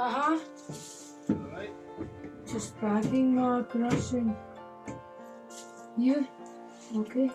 Alright. Just packing or crushing. You? Okay.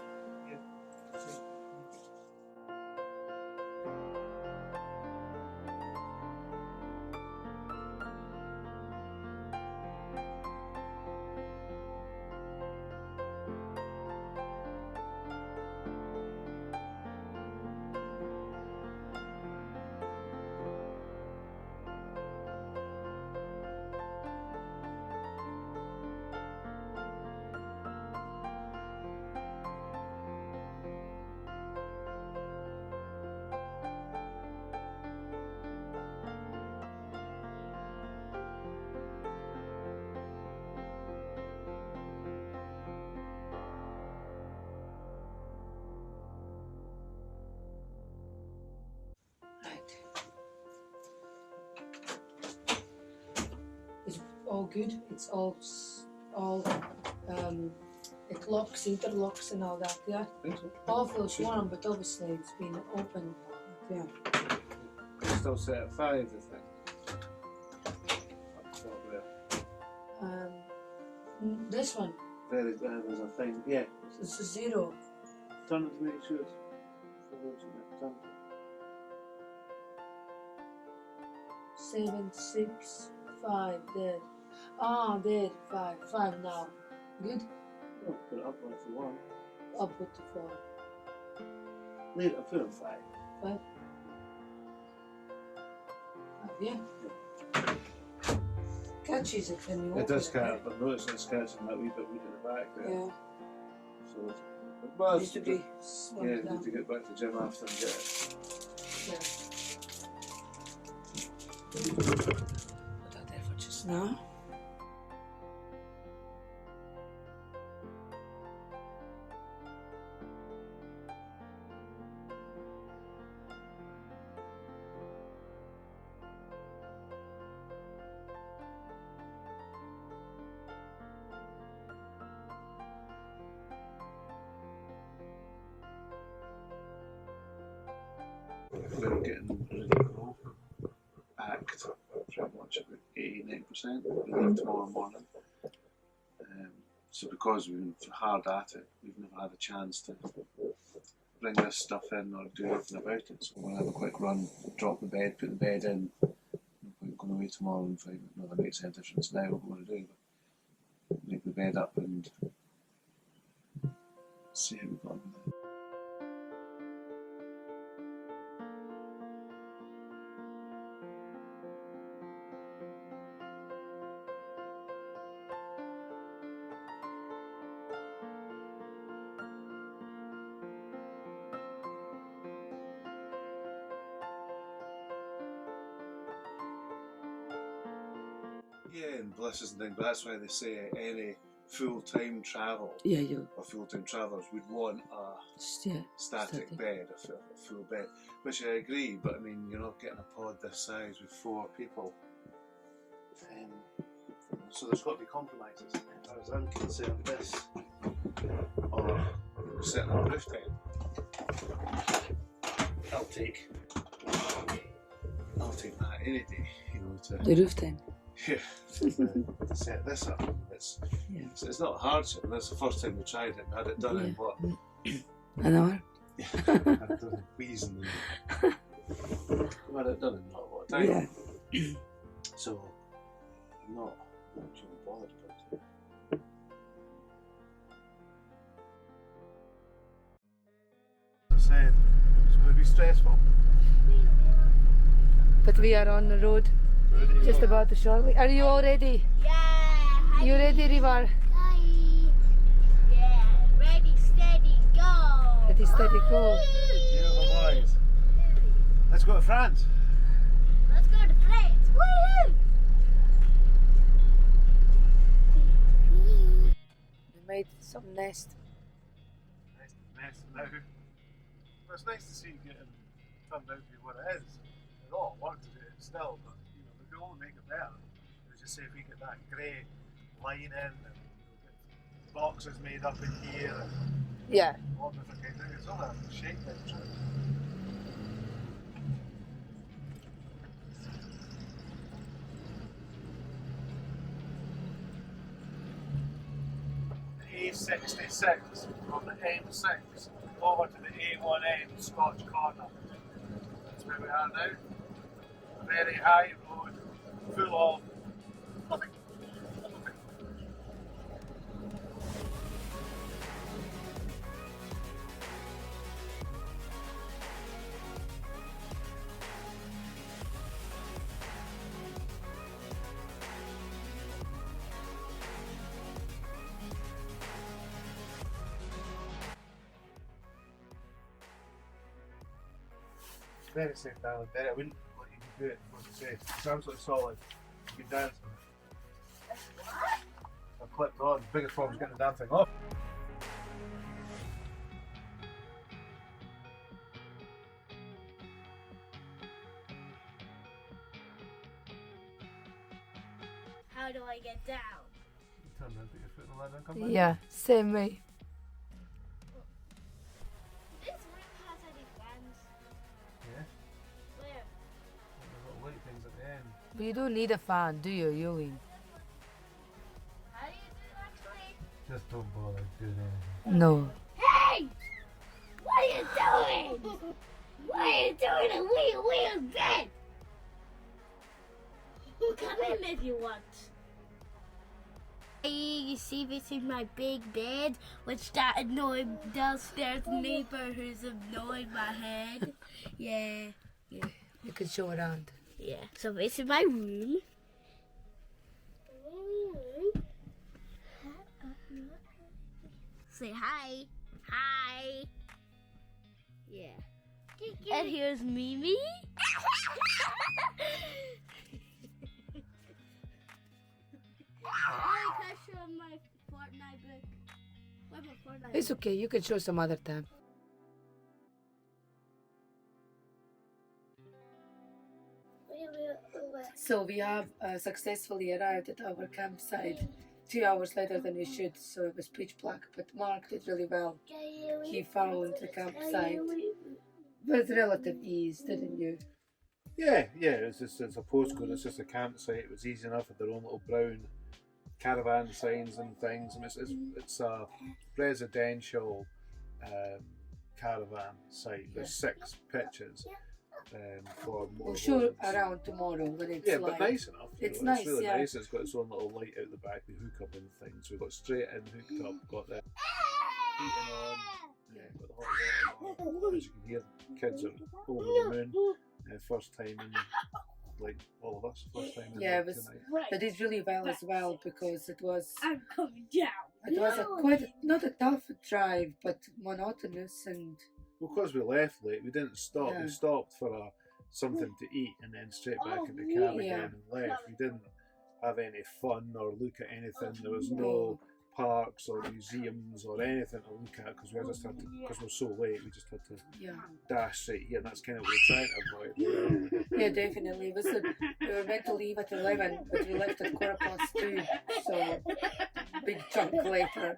It's all good. It's all it locks, interlocks and all that, yeah? I think so. All feels warm, but obviously it's been open, yeah. It's still set at 5, I think. That's what This one, there's a thing, yeah. it's a 0. Turn it to make sure it's turn it. 7, 6, 5, dead. Dead, 5 now. Good? Oh, put it up one if you want. I'll put the 4. Leave it, put it on 5. 5? Yeah. Catches it when you open It does catch, right? but notice it's catching that wee bit weak in the back there. Yeah. So it's, Needs to be yeah, swamped need down. to get back to gym after and get it. Yeah. Put that there for just now. We're getting ready to go. Packed pretty much about 89%. We leave tomorrow morning. So because we've been hard at it, we've never had a chance to bring this stuff in or do anything about it. So we're going to have a quick run, drop the bed, put the bed in. We're going away tomorrow and find out whether it makes any difference now what we're going to do. But make the bed up and see how we got on with it. Yeah, and blisters and things, but that's why they say any full-time travel or full-time travellers would want a static bed, a full bed, which I agree, but I mean, you're not getting a pod this size with 4 people. So there's got to be compromises. As far as I'm concerned, this, or sitting on the roof tent, I'll take that any day, you know, to... The roof tent? Yeah, to set this up. It's not a hardship. That's the first time we tried it. We had it done in what? An hour? Yeah, I had it done in wheezing. We had it done in not a lot of time. Yeah. So I'm not actually bothered about it. As I said, it's going to be stressful. But we are on the road. Just about to shortly. Are you all ready? Yeah. You ready, Rivar? Yeah. Ready, steady, go. Ready, steady, go. Beautiful boys. Let's go to France. Let's go to France. Woohoo! We made some nest. Nice now. Well, it's nice to see it getting turned out to be what it is. There's a lot of work to do still, but you know, we can only make it better. As you say, if we get that grey line in and get boxes made up in here and Yeah. all different kinds of things. It's all a shakedown trip. A66 from the M6 over to the A1M Scotch Corner. That's where we are now. A very high road, full of nothing. Very safe down there. I wouldn't let you do it. What's it say? It's absolutely solid. You can dance on it. I clipped on. The biggest problem is getting the damn thing off. How do I get down? Turn around, put your foot in the ladder and come back. Yeah, same way. This ring has any fans. Yeah. Where? The little light things at the end. But you don't need a fan, do you, Ewan? How do you do that, actually? Just don't bother doing anything. No. Hey! What are you doing? What are you doing in a wheel bed? Come in if you want. Hey, you see this is my big bed, which that annoying downstairs neighbor who's annoying my head. Yeah. You can show around. Yeah, so this is my room. Say hi. Hi. Yeah. And here's Mimi. Oh, can I show my Fortnite book? Where's my Fortnite It's okay, you can show some other time. So we have successfully arrived at our campsite 2 hours later than we should, so it was pitch black, but Mark did really well. He found the campsite with relative ease, didn't you? Yeah. It's a postcode. It's just a campsite. It was easy enough with their own little brown caravan signs and things. I mean, it's a residential caravan site. There's 6 pitches for more. We'll show homes. around tomorrow when it's Yeah, light. but nice enough. It's It's nice, really yeah. nice. It's got its own little light out the back. We hook up and things. We've got straight in hooked up. Got the heating on. Yeah, got the hot water on. As you can hear, the kids are over the moon. First time in, like all of us, first time in Yeah, it was, tonight. they did really well as well because it was I'm coming down. it was a quite not a tough drive, but monotonous and Well, because we left late, we didn't stop. Yeah. We stopped for something to eat and then straight back in the cab yeah. again and left. We didn't have any fun or look at anything. There was no parks or museums or anything to look at because because we're so late. We just had to yeah. dash straight here, and that's kind of what we're trying to avoid. Yeah, definitely. We were meant to leave at 11, but we left at 2:15, so big chunk later.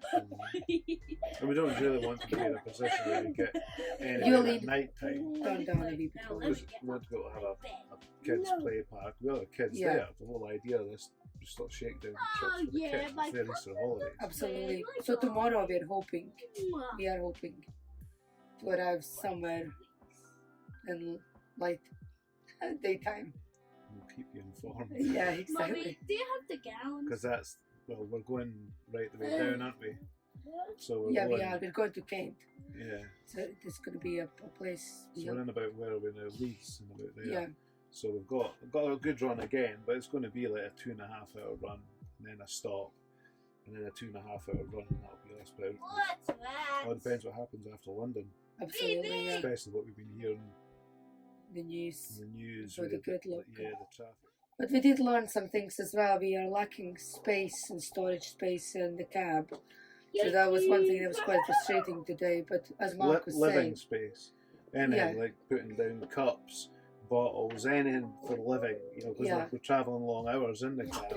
And we don't really want to be in a position where we get You'll anywhere need- at night time. Turn down a wee bit. Because we want to be able to have a kids' play park. We have kids Yeah. there. The whole idea of this sort of shakedown trips for the kids is their Easter holidays. Absolutely. So tomorrow we are hoping to arrive somewhere in light daytime. We'll keep you informed. Yeah, Mommy, exactly. do you have the gallons? Because we're going right the way down, aren't we? So we're Yeah, going, we are. We're going to Kent. Yeah. So it's going to be a place. So we're in about where are we now? Leeds and about there. Yeah. So we've got a good run again, but it's going to be like a 2.5 hour run, and then a stop, and then a 2.5 hour run, and that'll be us about. What's that? Well, it depends what happens after London, Absolutely. Yeah. especially what we've been hearing The in news. the news. For with the good luck. Yeah, the traffic. But we did learn some things as well. We are lacking space and storage space in the cab. So that was one thing that was quite frustrating today. But as Mark was Living saying, space, anything Yeah. like putting down cups, bottles, anything for living. You know, because Yeah. we're travelling long hours in the cab,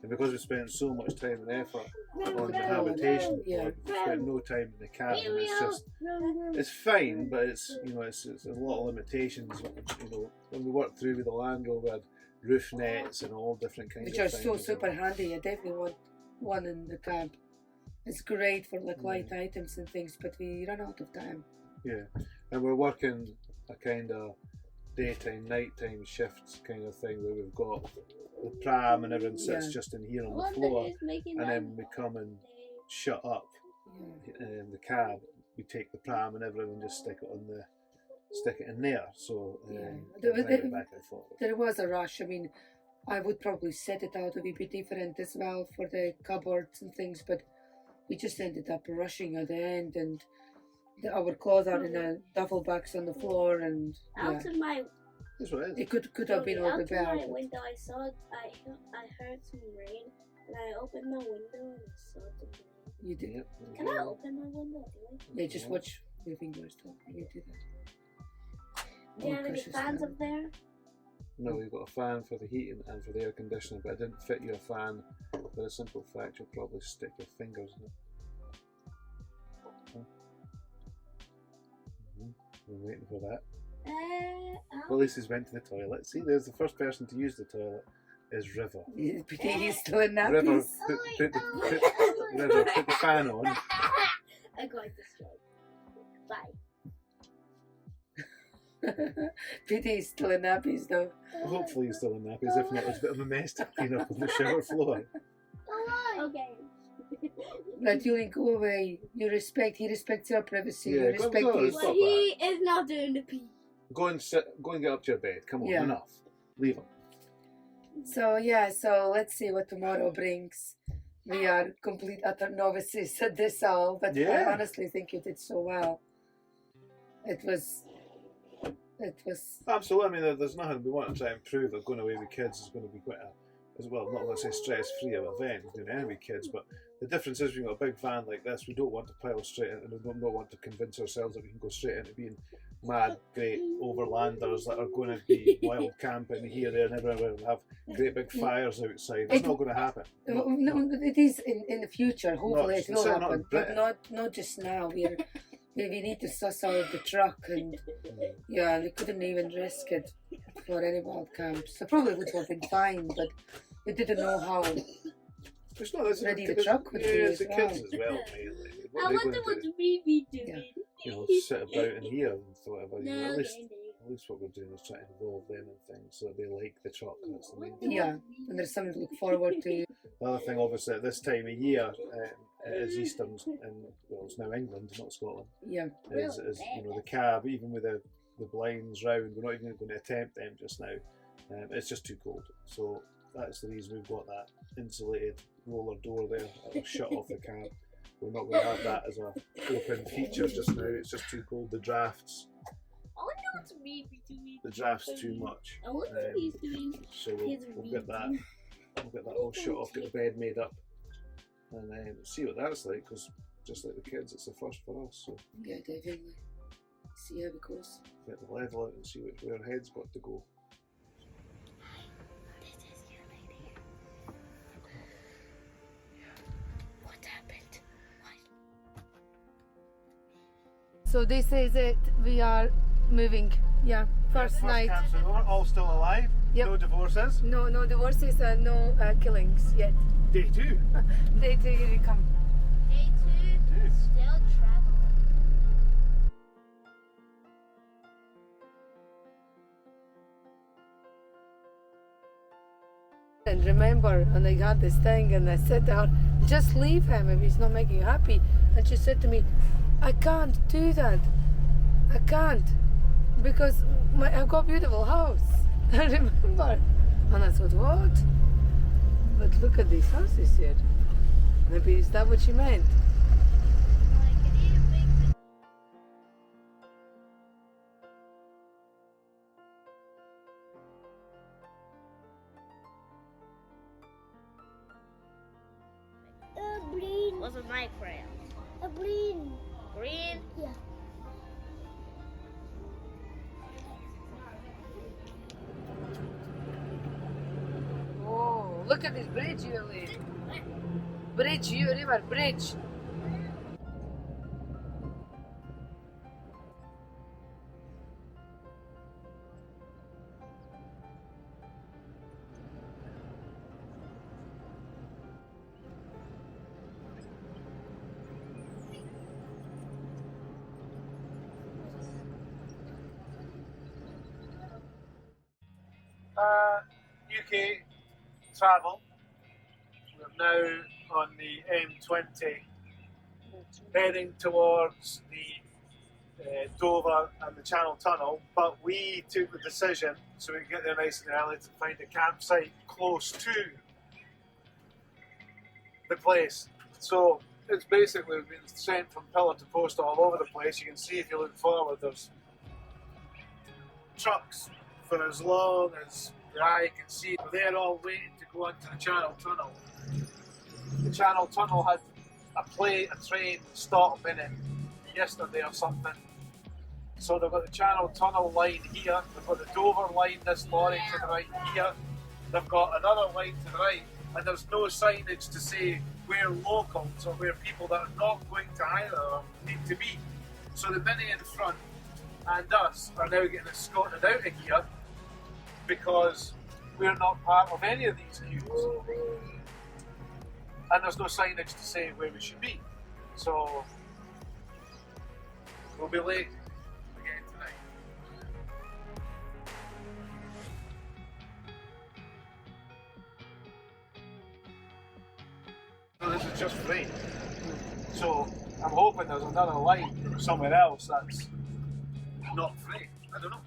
and because we spent so much time and effort on the Yeah. habitation, Yeah. like, we spent no time in the cab, and it's fine, but it's it's a lot of limitations. You know, when we worked through with the Land Rover, we had roof nets and all different kinds which of are things. so super handy. I definitely want one in the cab. It's great for like light items and things, but we run out of time. Yeah, and we're working a kind of daytime, nighttime shifts kind of thing where we've got the pram and everyone sits just in here on the floor, and then we come and shut up the cab. We take the pram and everyone just stick it in there. So back and forth. There was a rush. I mean, I would probably set it out a wee bit different as well for the cupboards and things, but we just ended up rushing at the end, and our clothes are in a duffel bags on the floor, and Out of my That's what it is. it could have been all the out of my bad. window, I saw I heard some rain, and I opened my window and I saw the rain. You did. Yep. Can I open my window? Yeah, just watch your fingers. You do that. Do you have any fans up there? No, you've got a fan for the heating and for the air conditioning, but I didn't fit you a fan for the simple fact you'll probably stick your fingers in it. We're waiting for that. Well, at least he's went to the toilet. See, there's the first person to use the toilet is River. He's still in River, nappies. River, put the fan on. I'm going to start. Bye. Pity he's still in nappies though. Hopefully he's still in nappies. If not, it's a bit of a mess to clean up on the shower floor. Okay. Let Julie go away. He respects your privacy. Yeah, you respect go, his. go. But he is not doing the pee. Go and get up to your bed. Come on, Yeah. enough. Leave him. So let's see what tomorrow brings. We are complete utter novices at this all, but I honestly think you did so well. It was. Absolutely. I mean, there's nothing we want to try and improve that going away with kids is going to be quite as well, not going to say stress-free event doing any with kids, but the difference is we've got a big van like this, we don't want to pile straight in, and we don't want to convince ourselves that we can go straight into being mad, great overlanders that are going to be wild camping here, there and everywhere, and have great big fires outside. It's not going to happen. No, it is in the future. Hopefully it will happen, but Britain. not just now. We need to suss out the truck, and we couldn't even risk it for any wild camps. So probably would have been fine, but we didn't know how It's not, ready the truck would be it's as the well. kids as well, mainly. I wonder what Mimi doing. Sit about in here and whatever. At least what we're doing is trying to involve them in things so that they like the truck. That's the main thing. Yeah, and there's something to look forward to. The other thing, obviously, at this time of year, it is Easter, and it's now England, not Scotland. Yeah. Is the cab, even with the blinds round, we're not even going to attempt them just now. It's just too cold. So that's the reason we've got that insulated roller door there that'll shut off the cab. We're not going to have that as a open feature just now. It's just too cold. The drafts. I wonder what Mimi doing. The draft's too much. I wonder what he's doing. So we'll get that. We'll get that all shut off. Get the bed made up, and then see what that's like. Because just like the kids, it's the first for us. So Yeah, definitely. See how it goes. get the level out and see where our head's got to go. This is your lady. What happened? So this is it. We are moving. Yeah, first night. Camps are over, all still alive. Yep. No divorces. No divorces and no killings yet. Day 2. They come. Day 2, still travel. And remember, and I got this thing, and I said to her, just leave him if he's not making you happy. And she said to me, I can't do that. I can't. Because I've got a beautiful house. I remember. And I thought, what? But look at these houses here. Maybe is that what she meant? Green. What's a my crayon? A green. Green? Yeah. Oh, look at this bridge, Yuli. Bridge, river, bridge. UK travel. We're now on the M20 heading towards the Dover and the Channel Tunnel, but we took the decision, so we can get there nice and early, to find a campsite close to the place. So it's basically been sent from pillar to post all over the place. You can see if you look forward, there's trucks for as long as the eye can see. They're all waiting to go onto the Channel Tunnel. The Channel Tunnel had a train stop in it yesterday or something. So they've got the Channel Tunnel line here, they've got the Dover line, this lorry to the right here, they've got another line to the right, and there's no signage to say where locals or where people that are not going to either need to be. So the Mini in front and us are now getting escorted out of here because we're not part of any of these queues. And there's no signage to say where we should be. So we'll be late again tonight. So this is just free. So I'm hoping there's another line somewhere else that's not free. I don't know.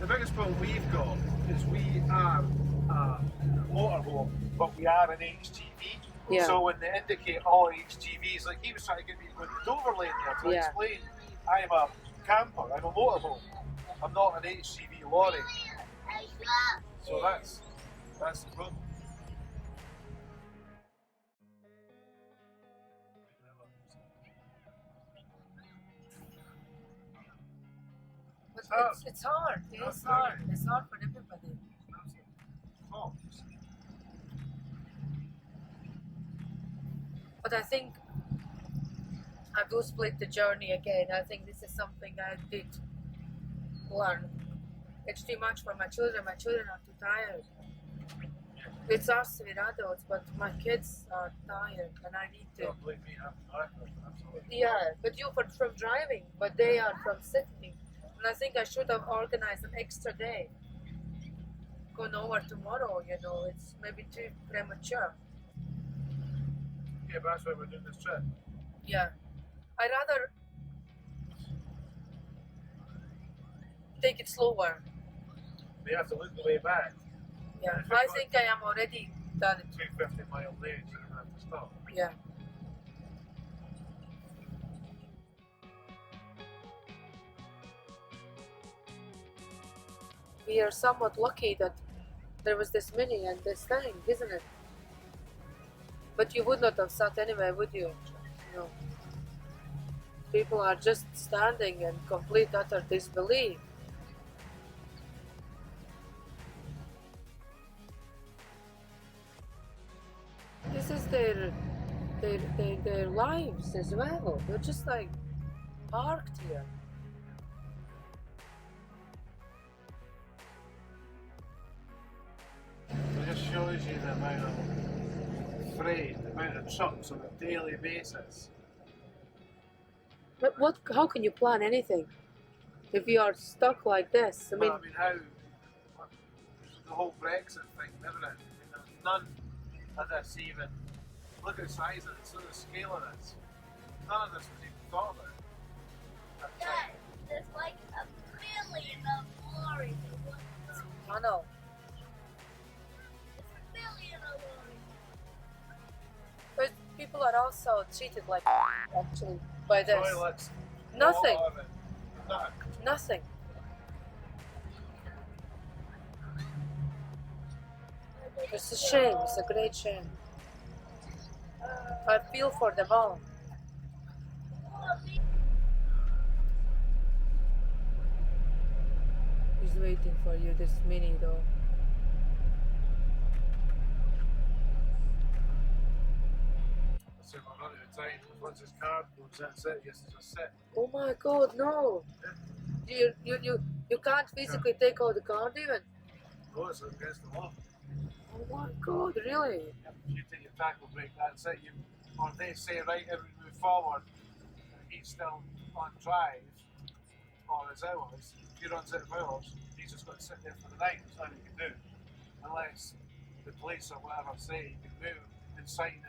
The biggest problem we've got is we are a motorhome, but we are an HGV. Yeah. So when they indicate all HGVs, like he was trying to get me to go to Dover lane there to Yeah. explain, I'm a camper, I'm a motorhome. I'm not an HGV lorry. So that's the problem. It's hard. It's hard. It's hard for everybody. But I think I will split the journey again. I think this is something I did learn. It's too much for my children. My children are too tired. It's us with adults, but my kids are tired and I need to. Don't blame me, absolutely. Yeah, but you from driving, but they are from sitting. And I think I should have organized an extra day. Going over tomorrow, you know, it's maybe too premature. Yeah, but that's why we're doing this trip. Yeah. I'd rather take it slower. We have to look the way back. Yeah. I think I am already done it. 250-mile lanes, you don't have to stop. Yeah. We are somewhat lucky that there was this Mini and this thing, isn't it? But you would not have sat anyway, would you? No. People are just standing in complete utter disbelief. This is their lives as well. They're just like parked here. It just shows you the amount of freight, the amount of trucks on a daily basis. But what? How can you plan anything if you are stuck like this? I mean, how the whole Brexit thing, everything. I mean, there's none of this even. Look at the size of it, look at the scale of this. None of this was even thought about. Dad, there's like a billion of lorries in one road. I know. It's a billion of lorries. But people are also treated like actually by this. Toilets, Nothing. all of it. Nothing. Nothing. It's a shame. It's a great shame. I feel for them all. He's waiting for you, this Mini though. So we're running out of time. Once his card goes in, that's it. He has to just sit. Oh my God, no! You can't physically take out the card even. No, it's against the law. Oh my God, really? If you take your tackle break, that's it. Or they say, right, every move forward, and he's still on drive, or his hours, if he runs out of hours, he's just got to sit there for the night. There's nothing he can do. Unless the police or whatever say you can move and sign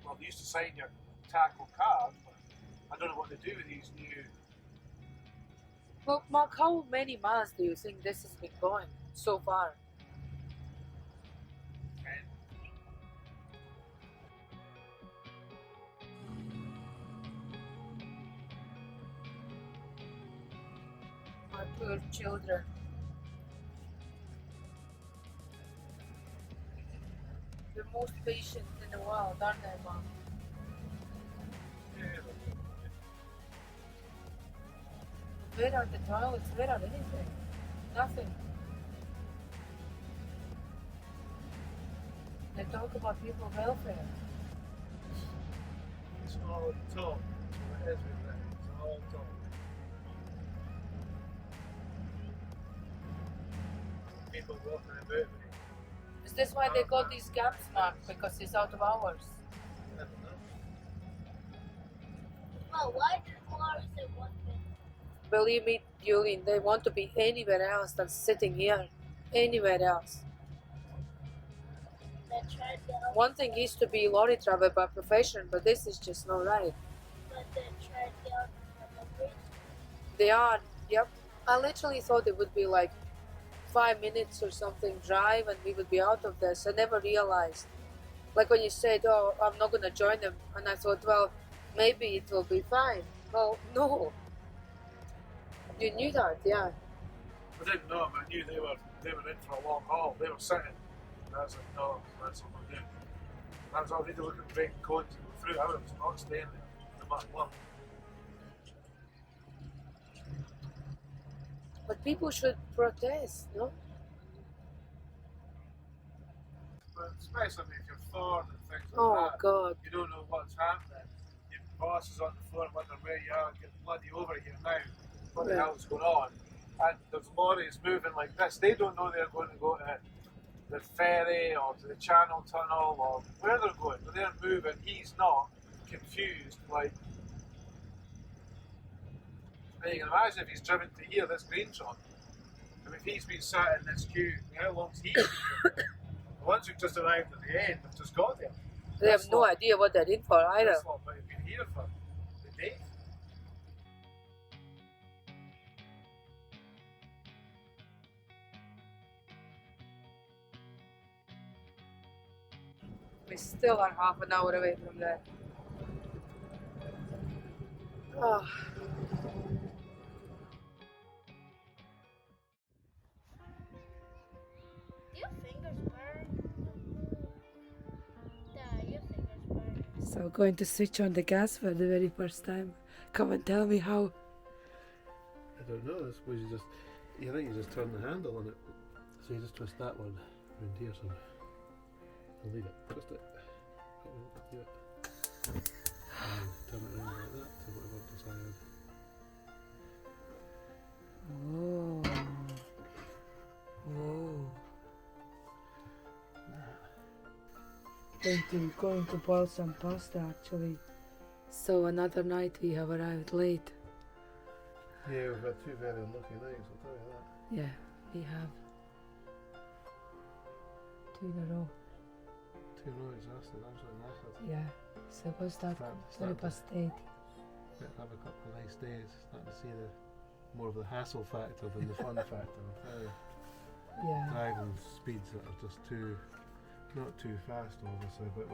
well, they used to sign your tackle card, but I don't know what they do with these new. Well, Mark, how many miles do you think this has been going so far? My poor children. The most patient in the world, aren't they, Mom? Where are the toilets? Where are anything? Nothing. They talk about people welfare. It's all talk. That's what it is with that. It's all talk. People walking about. Is this why they got these gaps, Mark? Because it's out of hours. I don't know. Well, why did Morris say one thing? Believe me, Julian, they want to be anywhere else than sitting here. Anywhere else. They tried down, One thing is to be lorry driver by profession, but this is just not right. but they tried down on the bridge. They are, yep. I literally thought it would be like 5 minutes or something drive and we would be out of this. I never realized. Like when you said, oh, I'm not going to join them. And I thought, well, maybe it will be fine. Well, no. You knew that, yeah. I didn't know, but I knew they were in for a long haul. They were sitting. And I was like, no, that's what we're doing. I was already looking at breaking cones and go through. I was not staying there, no matter what. But people should protest, no? But especially if you're foreign and things like Oh, that, God. you don't know what's happening. Your boss is on the phone wondering where you are, get bloody over here now. What the Yeah. hell's going on? And there's lorries moving like this. They don't know they're going to go to the ferry or to the Channel Tunnel or where they're going. But they're moving. He's not confused. Like, and you can imagine if he's driven to here, this green truck. I mean, if he's been sat in this queue, how long's he been here? The ones who just arrived at the end have just got there. They have no idea what they're in for either. This lot might have been here for the day. We still are half an hour away from there. Oh. Your fingers burn. Yeah, your fingers burn. So going to switch on the gas for the very first time. Come and tell me how. I don't know. I suppose you think you just turn the handle on it. So you just twist that one around here somewhere. And leave it. Twist it. Leave it. And turn it around like that to whatever desired. Oh. Oh. Going to boil some pasta actually. So another night we have arrived late. Yeah, we've had 2 very unlucky nights, I'll tell you that. Yeah, we have 2 in a row. 2 nights, absolutely massive. Yeah, so what's that? Start to- Past 8. Have a couple of nice days, starting to see more of the hassle factor than the fun factor. I'll tell you. Yeah, Driving speeds that are just not too fast obviously, but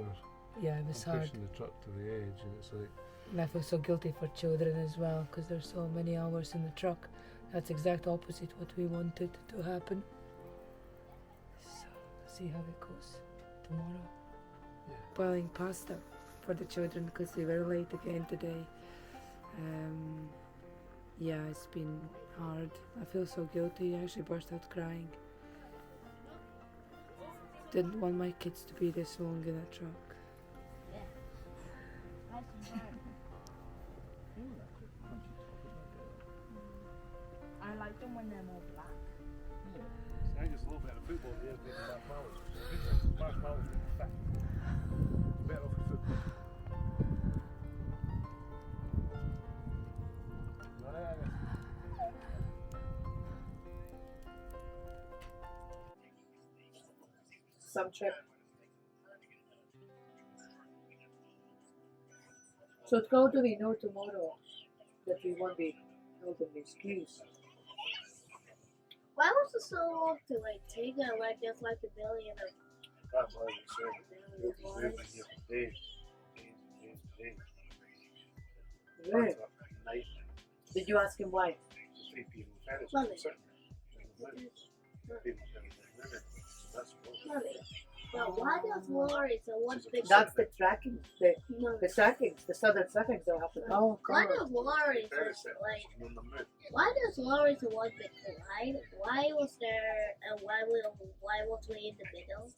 yeah, it was we're hard. pushing the truck to the edge and it's like, And I feel so guilty for children as well because there's so many hours in the truck. That's exact opposite what we wanted to happen. So, see how it goes tomorrow. yeah. Boiling pasta for the children because they were late again today. Yeah, it's been hard. I feel so guilty. I actually burst out crying. Didn't want my kids to be this long in a truck. I like them when they're more black. I think it's a little bit of football here, making that power. some trip. So how do we know tomorrow that we won't be held in the excuse? Why was it so long to like take it like just like a billion of That's why we said we'll be moving here for days. Days. Really? Night. Did you ask him why? Three people Ferris Money. sitting. People moving. That's what. money? But why does lorries and one big That's the tracking, the no. trackings, the southern trackings that happen. Oh Why god. does lorries Ferris like on the moon. why does lorries and one big collide? Why was there and why was we in the middle?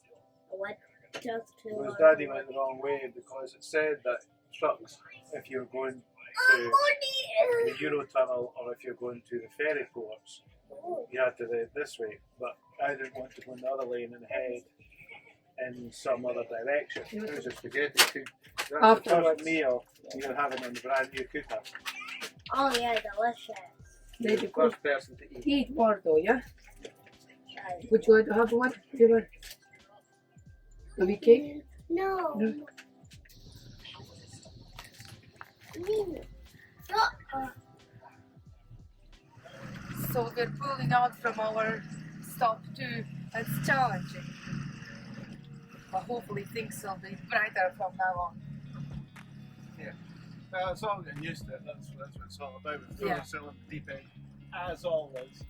And why just two Because lorries Daddy and went the one wrong way because it said that trucks, if you're going big- to the Eurotunnel or if you're going to the ferry ports, you had to head this way. But I didn't want to go in the other lane and head in some other direction. It was just spaghetti. That's the Afterwards. first meal you're having on the brand new cooker. Oh yeah, delicious. You're the first person to eat. Eat more though, yeah? Guys. Would you want to have one? River? A wee cake? No. No. So we're pulling out from our stop too. It's challenging. But hopefully things will be brighter from now on. It's all getting used to it. That's what it's all about. We're throwing Yeah. ourselves in the deep end, as always.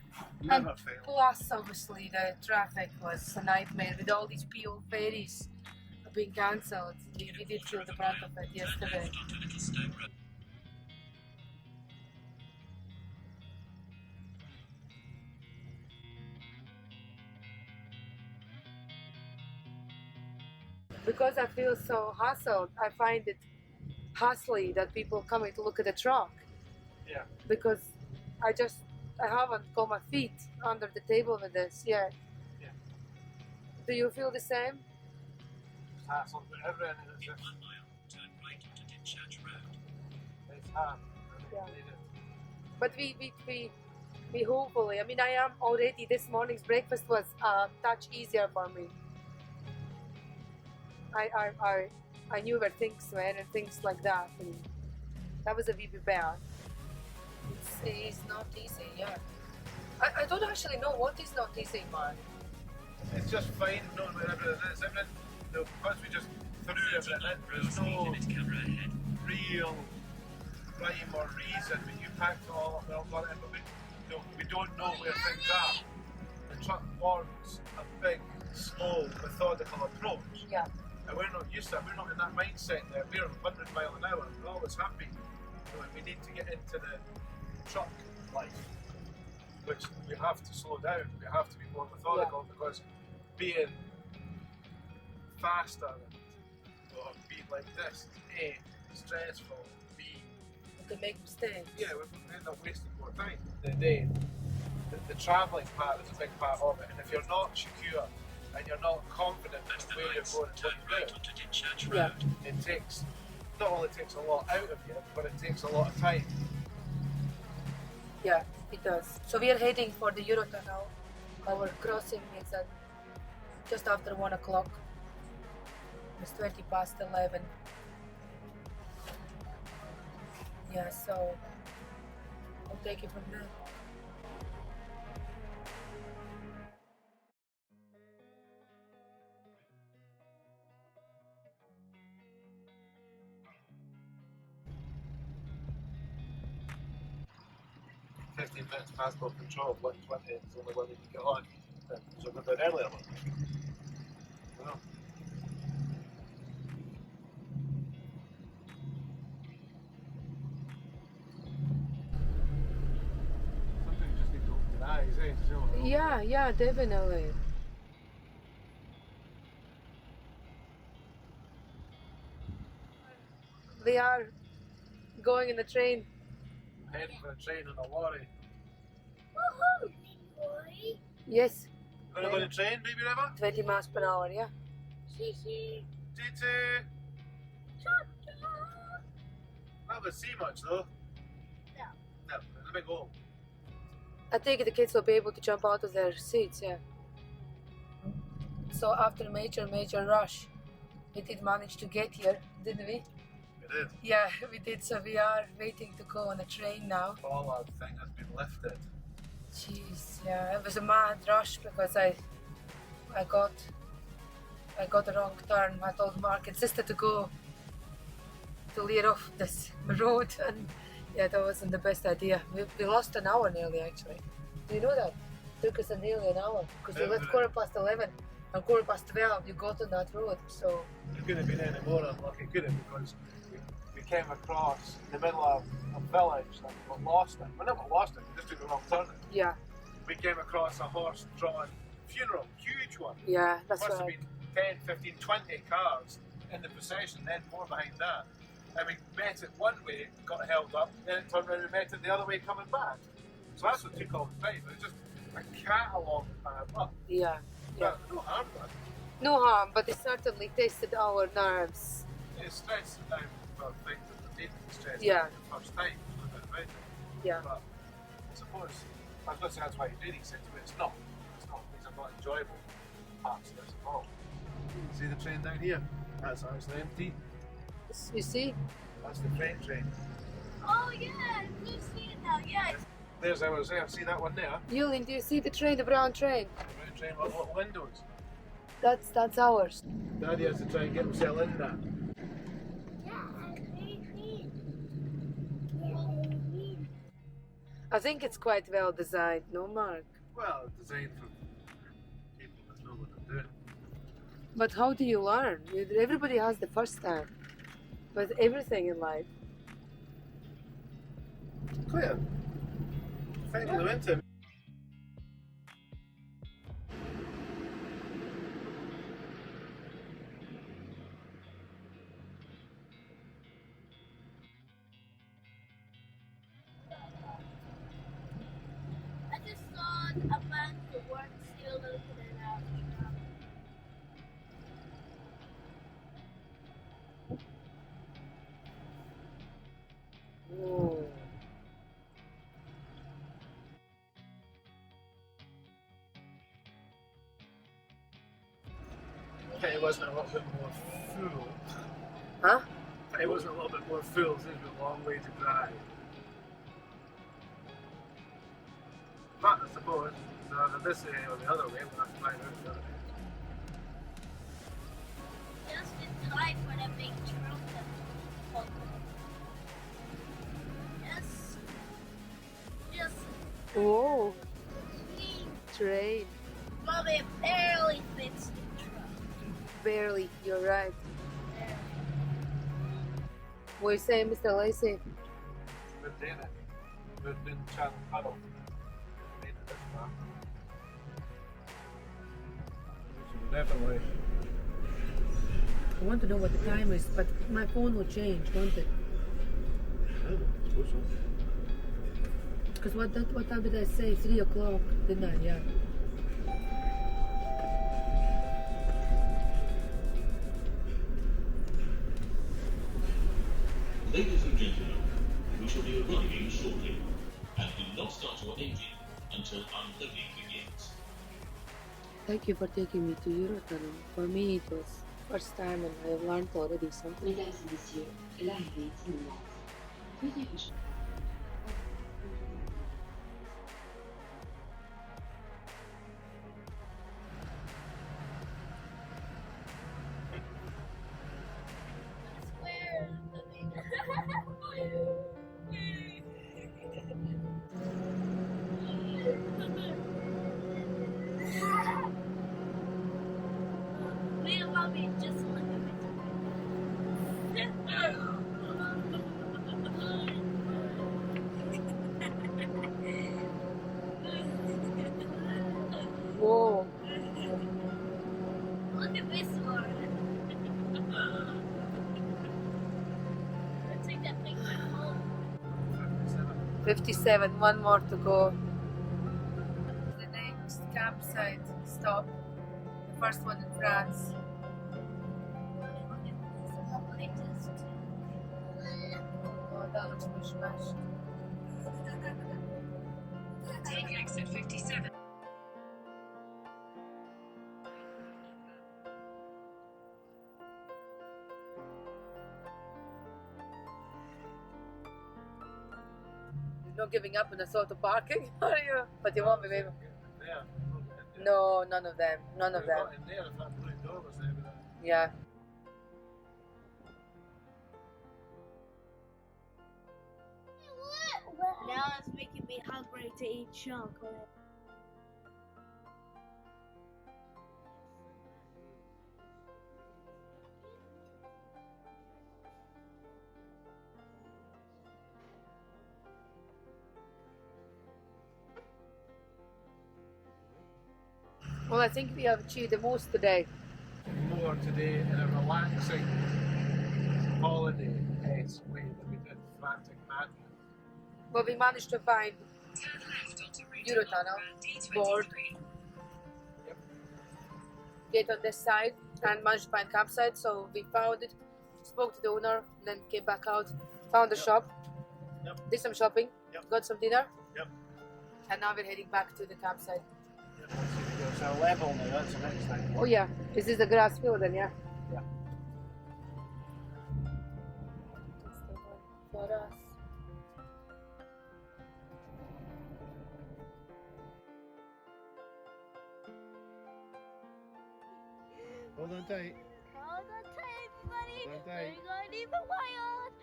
Never fail. Plus, obviously, the traffic was a nightmare with all these PO ferries being cancelled. We did feel the brunt of it yesterday. Because I feel so hustled, I find it hustly that people coming to look at the truck. Yeah. Because I haven't got my feet under the table with this yet. Yeah. Do you feel the same? Hassle, but everything is just. It's hard. Yeah. But we hopefully, I mean, I am already, this morning's breakfast was a touch easier for me. I knew where things were and things like that, and that was a wee bit bad. It's not easy, yeah. I don't actually know what is not easy, man. It's just fine knowing where everything is. Everything, because we just threw everything in, there's no real rhyme or reason. When you packed it all up, we all got it in, but we don't know where things are. The truck wants a big, slow, methodical approach. Yeah. And we're not used to it. We're not in that mindset there. We're 100 miles an hour. We're always happy. So we need to get into the truck life, which we have to slow down. We have to be more methodical because being faster or being like this, A, stressful, B, To make mistakes. yeah, we end up wasting more time. The travelling part is a big part of it, and if you're not secure and you're not confident in where you're going and what you're doing, Yeah. it takes, not only takes a lot out of you, but it takes a lot of time. Yeah, it does. So we are heading for the Eurotunnel. Our crossing is at just after 1 o'clock. It's 20 past 11. Yeah, so I'll take it from there. Yeah. 15 minutes passport control, 120 is the only one that you get on. So a bit earlier one. Well, sometimes you just need to open your eyes, eh? So, Yeah, definitely. We are going in the train. heading for a train and a lorry. Woohoo, boy. Yes, Gonna go on the train, baby River? 20 miles per hour, yeah. Shishi. Titi! Not gonna see much though. No. No, it's a big hole. I think the kids will be able to jump out of their seats, yeah. So after major rush, we did manage to get here, didn't we? We did. Yeah, we did. So we are waiting to go on a train now. All our thing has been lifted. Jeez, yeah, it was a mad rush because I got the wrong turn. I told Mark and sister to go to lead off this road, and yeah, that wasn't the best idea. We lost an hour nearly, actually. Do you know that? Took us nearly an hour because we left 11:15 and 12:15 you got on that road. So It couldn't have been any more unlucky, could it? Because we came across the middle of a village and we got lost in. We never lost it, we just took the wrong turn. yeah, We came across a horse-drawn funeral, huge one. yeah, that's Must have right. been 10, 15, 20 cars in the procession, then more behind that. And we met it one way, got held up, then it turned around and we met it the other way coming back. So that's what took all the time. It was just a catalogue up. Yeah, yeah. But no harm done. No harm, but it certainly tested our nerves. It's stressing down for things that we didn't stress Yeah. the first time. No doubt about it. Yeah, But I suppose, I was going to say that's why you do these things, but it's not. It's not. These are not enjoyable parts of this at all. See the train down here? That's actually empty. you see? That's the freight train. Oh yeah, I do see it now. Yeah. There's ours there. See that one there? Yulin, do you see the train, the brown train? The brown train with little windows. That's ours. Daddy has to try and get himself in that. I think it's quite well designed, no, Mark? Well, designed for people that know what they're doing. But how do you learn? Everybody has the first time. But everything in life. Clear. Finally went to. I just saw a bank that works still looking it out. Whoa. It wasn't a little bit more full. Huh? It wasn't a little bit more full, so it was a long way to drive. But I suppose it's either this way or the other way, we'll have to find out the other way. Just in time for the big trumpet. Yes. Just Whoa. me. Train. Mommy barely fits the truck. Barely, you're right. There. What are you saying, Mr. Lacey? We're doing it. We're doing Channel Tunnel. Made it this far. Definitely. I want to know what the time is, but my phone will change, won't it? I suppose so. Because what time did I say? 3 o'clock, didn't I? Yeah. Ladies and gentlemen, we shall be arriving shortly, and do not start your engine until unloading begins. Thank you for taking me to Eurotunnel. For me, it was first time and I learned already something. Mesdames et messieurs, l'arrivée est imminente. Veuillez rejoindre. Where me and mommy just look at me. Whoa. Look at this one. Let's take that picture home. 57, one more to go. The next campsite stop. The first one in France. Look at this. How latest. Oh, that looks mishmash. Take exit 57. not giving up on the sort of parking, are you? But you won't be able. There. No, none of them. None of them. Not in there if that blue door was there. But Yeah. Now it's making me hungry to eat chocolate. Well, I think we have achieved the most today. more today in a relaxing holiday esque way than we did frantic madness. Well, we managed to find Eurotunnel board. Get on this side and managed to find campsite. So we found it, spoke to the owner, then came back out, found a shop, did some shopping, got some dinner, and now we're heading back to the campsite. It's a level now, that's the next thing. Oh yeah, this is the grass field then, yeah? Yeah. That's the one for us. Hold on tight. Hold on tight, everybody. Hold on tight. We're going even wild.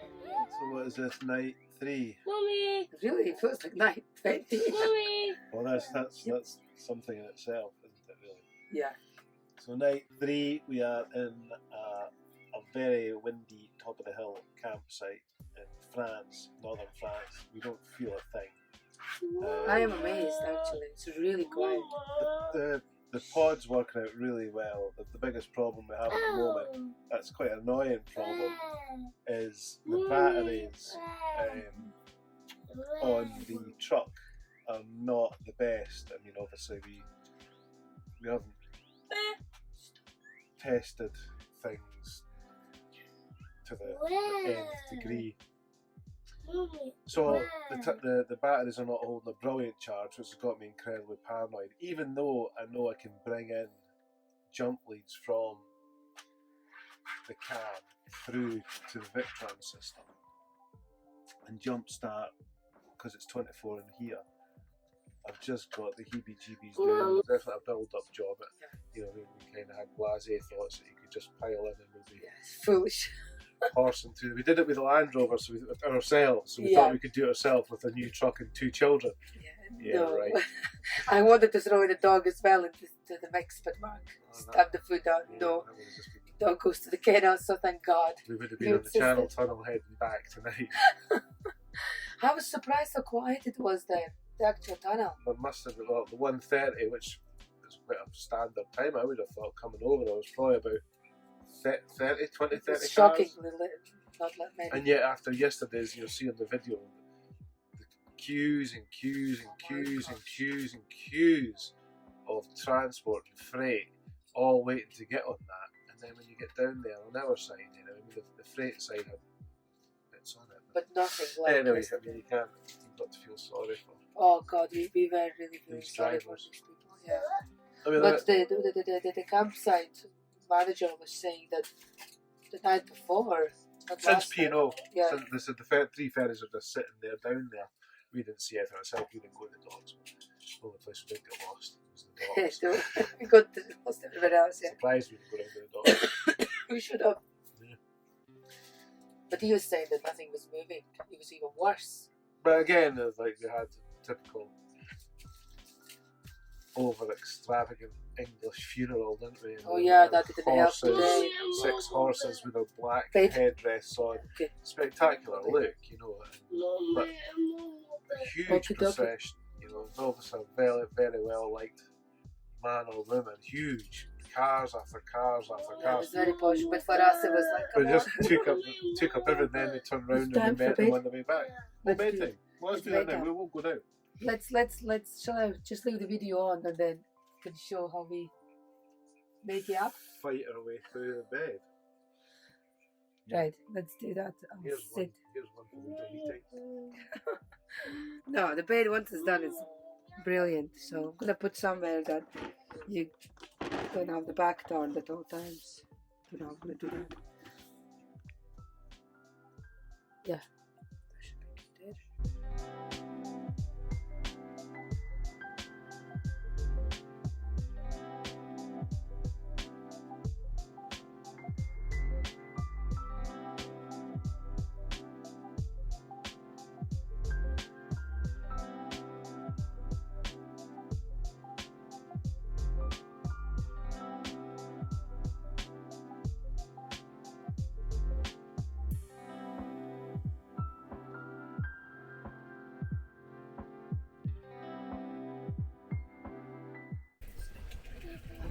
So what is this, night 3? Mommy. Really, it feels like night 20. Mommy. Well, that's something in itself, isn't it? Really. Yeah. So night 3, we are in a very windy top of the hill campsite in France, northern France. We don't feel a thing. I am amazed actually. It's really quiet. The pod's working out really well. The biggest problem we have at the moment, that's quite an annoying problem, is the batteries on the truck are not the best. I mean, obviously we haven't tested things to the nth degree. So the batteries are not holding a brilliant charge, which has got me incredibly paranoid. Even though I know I can bring in jump leads from the cab through to the Victron system and jump start because it's 24 in here. I've just got the heebie-jeebies doing definitely a build-up job. You know, we kind of had blasé thoughts that you could just pile in and maybe It's foolish. horsing through. We did it with the Land Rover, so ourselves. So we thought we could do it ourselves with a new truck and 2 children. Yeah, no. right. I wanted to throw in the dog as well into the mix, but Mark stabbed the foot out. Yeah, No, that would have just been- dog goes to the kennel, so thank God. we would have been You on the Channel insisted. Tunnel heading back tonight. I was surprised how quiet it was there, the actual tunnel. There must have been, well, the 1:30, which is quite a standard time, I would have thought coming over. There was probably about 30, 20, 30 It was cars. shockingly not that many. And yet after yesterday's, you'll see on the video, the queues and queues and queues and queues and queues of transport and freight, all waiting to get on that. And then when you get down there on our side, you know, I mean, the freight side had bits on it. But nothing like Anyway, I yesterday. mean, you've got to feel sorry for Oh God, we were really feeling these sorry for drivers. these people. Yeah. I mean, But the campsite manager was saying that the night before, not since last night, P&O, yeah, since they said the 3 ferries are just sitting there, down there. We didn't see anything ourselves. We didn't go to the docks. The only place we didn't get lost was the docks. so we got to lost everybody else. Yeah, Surprised we didn't go down to the docks. we should have. Yeah. But he was saying that nothing was moving. It was even worse. But again, it's like we had typical over extravagant English funeral, didn't we? And Oh we yeah, had that didn't help horses, today. 6 horses with a black Right. headdress on. Okay. Spectacular look, you know. But a huge Okey-dokey. procession, you know, obviously a very, very well liked man or woman, huge cars after cars after It cars. was very posh, but for us it was like, We come just on. took up everything, then they turned round Time and we for met them bed. on the way back. Let's do Bedtime. it. Well, let's It's do that now. bedtime. We won't go down. Let's shall I just leave the video on and then can show how we make it up? Fight our way through the bed. Right, let's do that. I'll Here's sit. one for the deleting. No, the bed once it's done is brilliant. So I'm gonna put somewhere that you don't have the back turned at all times. You know, I'm gonna do that. Yeah, that should be good there.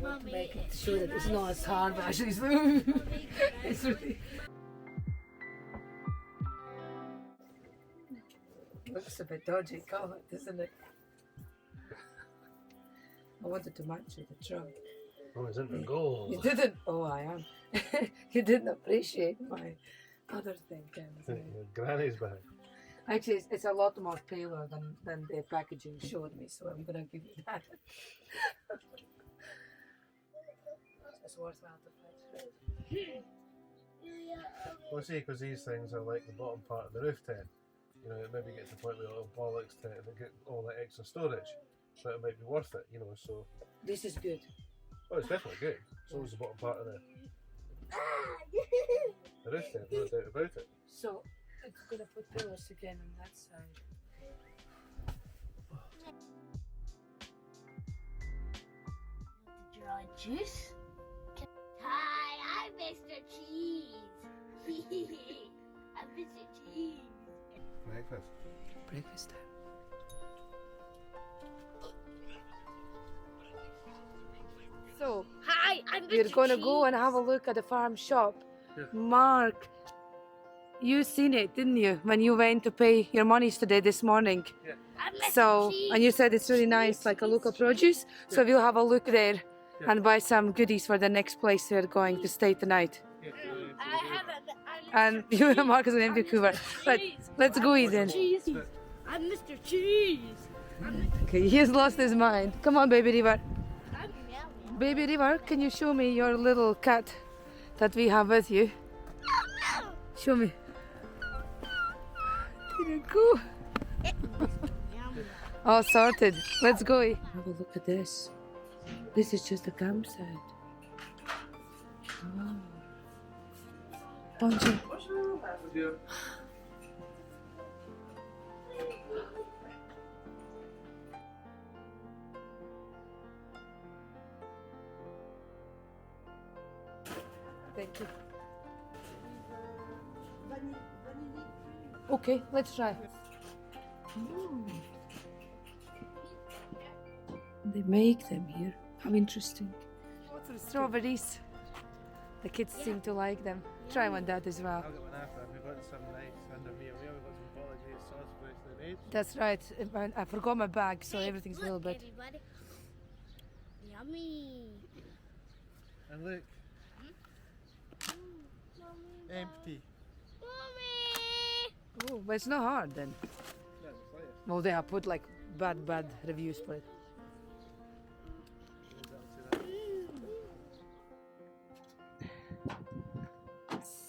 to make it sure that it's not as hard, but actually it's, it's really... Looks a bit dodgy, colored, doesn't it? I wanted to match with the truck. Oh, it's in the gold. You didn't. Oh, I am. You didn't appreciate my other thing, Ken. Granny's bag. Actually, it's a lot more paler than the packaging showed me, so I'm gonna give you that. It's worthwhile to fight. Well, see, because these things are like the bottom part of the roof tent. You know, it maybe gets to the point where it'll bollocks tent and get all that extra storage. So it might be worth it, you know, so... This is good. Oh, it's definitely good. So is the bottom part of the roof tent, no doubt about it. So, I'm gonna put pillows again on that side. Dry juice? Hi, I'm Mr. Cheese. I'm Mr. Cheese. Breakfast. Breakfast time. So, Hi, I'm Mr. we're gonna Cheese. go and have a look at the farm shop. Yeah. Mark, you seen it, didn't you, when you went to pay your monies today this morning? I'm Mr. So, Cheese. and you said it's really nice, like a local produce. So we'll have a look there Yeah. and buy some goodies for the next place we're going to stay tonight. Yeah, I have And you and Mark is an empty cooler. But let's go eat then. Cheese. I'm Mr. Cheese. Okay, he's lost his mind. Come on, baby River. I'm yelling. Baby River, can you show me your little cat that we have with you? Show me. Didn't go. All sorted. Let's go. Have a look at this. This is just a campsite. Wow. Bunch of... What's wrong with you? Thank you. Okay, let's try. They make them here. How interesting. Strawberries. The kids seem to like them. Try one, Dad, as well. I'll get one after. We've got some nice under meal. We've got some bolognese sauce freshly made. That's right. I forgot my bag, so everything's a little bit. Everybody. Yummy. And look, empty. Mommy. Oh, but it's not hard then. That's fire. Well, then I put like bad reviews for it.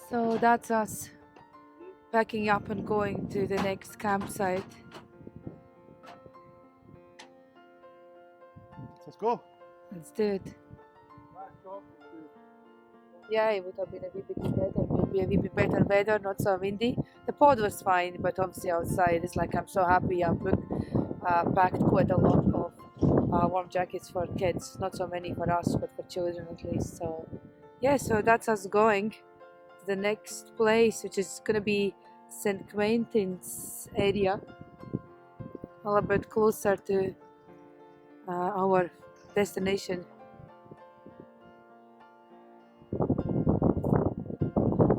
So that's us packing up and going to the next campsite. Let's go. Let's do it. Yeah, it would have been a wee bit better, maybe a wee bit better weather, not so windy. The pod was fine, but obviously outside it's like I'm so happy I packed quite a lot of warm jackets for kids. Not so many for us, but for children at least. So yeah, so that's us going to the next place, which is gonna be St. Quentin's area, a little bit closer to our destination.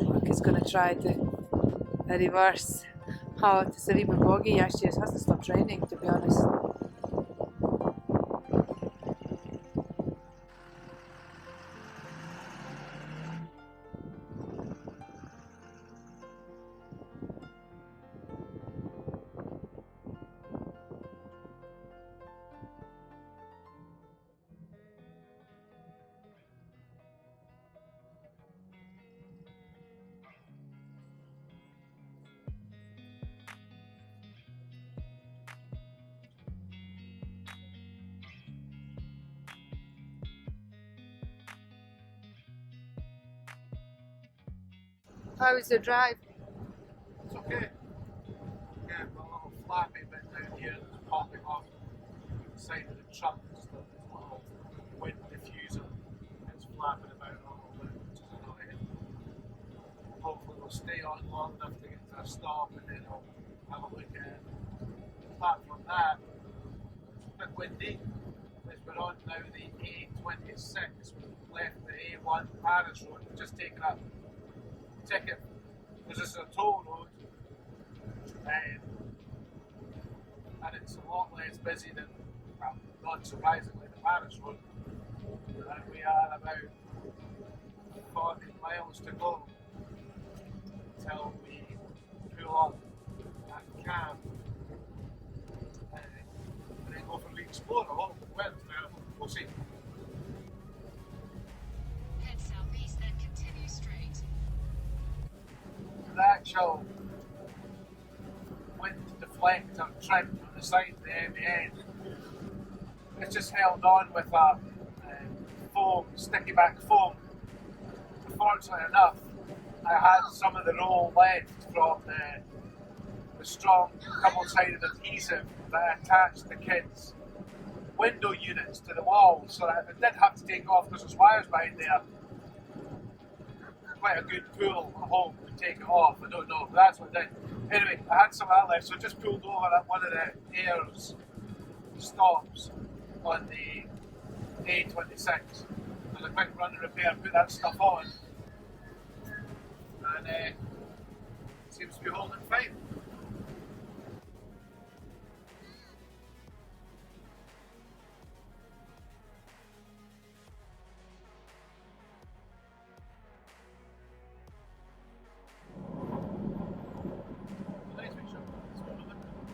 Mark is gonna try to reverse out. It's a wee bit boggy. Actually, it hasn't stopped raining, to be honest. How is the drive? It's okay. Yeah, my little flappy bit down here that's popping off the side of the truck. It's the little wind diffuser. It's flapping about a little bit, which is annoying. Hopefully we'll stay on long enough to get to a stop and then I'll have a look at it. Apart from that, it's a bit windy. As we're on now the A12 A26, we left the A1 Paris road, we've just taken a ticket because it's a toll road, and it's a lot less busy than, well, not surprisingly, the Paris road. And we are about 40 miles to go until we pull up at camp and then go for the Explorer. Oh, well, we'll see. Head southeast, then continue straight. The actual wind deflector trim on the side of the end, it's just held on with a foam, sticky back foam. Fortunately enough, I had some of the roll left from the strong double-sided adhesive that attached the kids' window units to the wall, so that if it did have to take off because there's wires behind there, quite a good pull at home would take it off. I don't know, but that's what I did. Anyway, I had some of that left, so I just pulled over at one of the Ayers stops on the A26. And a quick run and repair, put that stuff on, and it seems to be holding fine.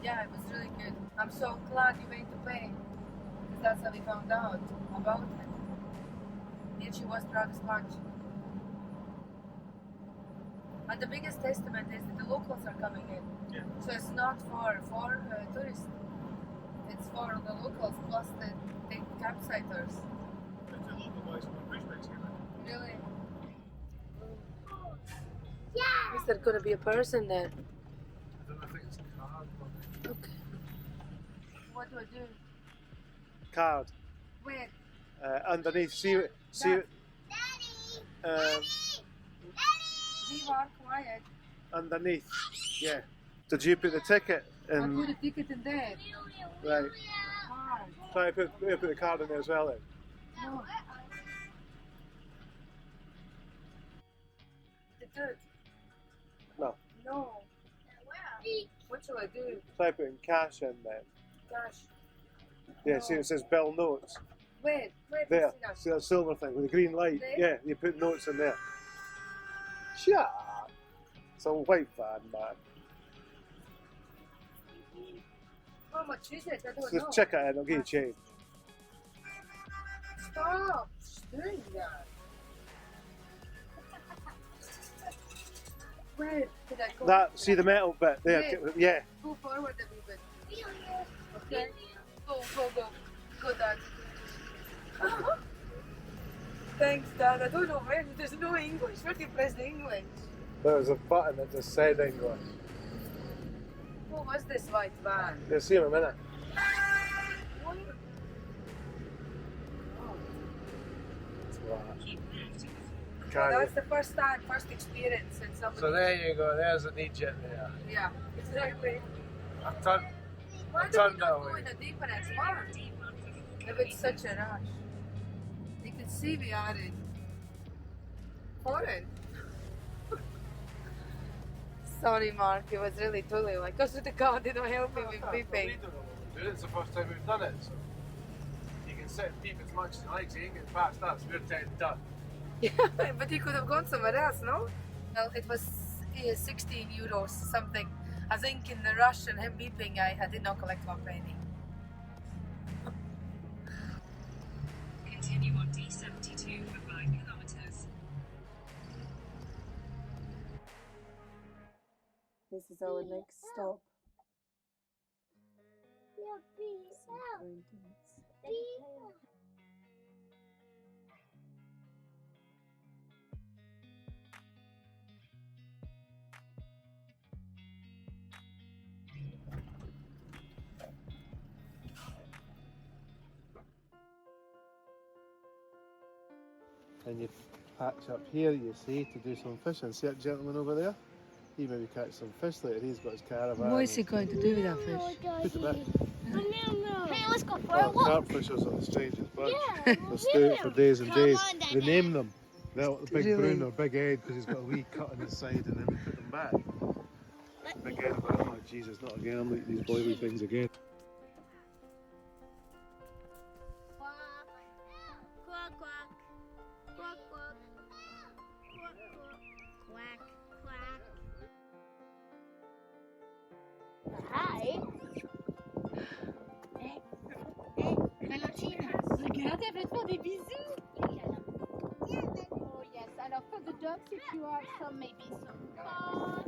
Yeah, it was really good. I'm so glad you went to pay, because that's how we found out about it. And she was proud as much. And the biggest testament is that the locals are coming in. Yeah. So it's not for tourists. It's for the locals plus the campsiters. There's the local boys on the pushbacks here. Really? Is there going to be a person there? I don't know if it's a card. Okay. What do I do? Card. Where? Underneath, see, We are quiet. underneath, yeah. Did you put the ticket I in? put a ticket in there. Right. Card. Try to put the card in there as well then. No. It did. No. No. What shall I do? Try putting cash in then. Gosh. Yeah, see it says Bell Notes. Where? Where? There. Christina? See that silver thing with the green light? There? Yeah, you put notes in there. Shut up. It's a white van, man. How much is it? I don't Just know. check it in, I'll give you change. Stop doing that. Where did I go? That, see the metal bit there? Yeah. Yeah. Go forward a wee bit. Okay. Go. Go, Dad. Thanks, Dad. I don't know where. There's no English. Where do you press the English? There was a button that just said English. Who was this white van? You'll see in a minute. What? Can't That's you? the first experience in somebody. So there you go, there's an Egypt there. Yeah, exactly. I turned Why do we turned not that go way. in a deeper one? If it's such a rush. You can see we are in foreign. Sorry, Mark, it was really totally like, because the car didn't help me with We beeping. don't know what we're doing. It's the first time we've done it. So you can sit and beep as much as you like, so you ain't getting past us. We're 10 done. Yeah, but you could have gone somewhere else, no? Well, it was 16 euros something. I think in the rush and him beeping, I did not collect 1 penny. Continue on D72 for 5 kilometers. This is our next stop. And you patch up here, you see, to do some fishing. See that gentleman over there? He maybe catch some fish later. He's got his caravan. What is he going to do with that fish? Put it back. Hey, let's go for a Oh, walk. catfishers are the strangest bunch. Yeah, They'll stay out for days and Come days. on, They Dada. name them. They'll the big Really? Bruno or Big Ed because he's got a wee cut on his side, and then we put them back. Big Ed, but oh Jesus, not again! I'm like these boily things again. Quack, quack, quack, quack, quack, quack, quack, quack, quack. Hi. Regardez, faites-moi des bisous. Oh yes, alors for the dogs, if you have some, maybe some corn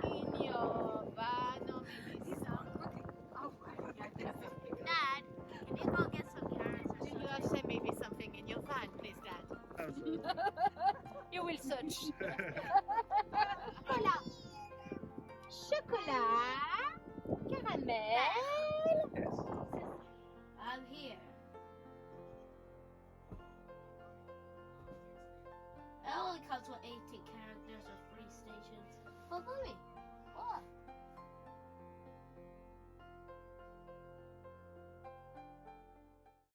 in your van or maybe some. Dad, can you go get some carrots or Do you something? have say maybe something in your van, please, Dad? You will search. Voilà. Chocolat, caramel. I'm here. It only comes with 18 carrots.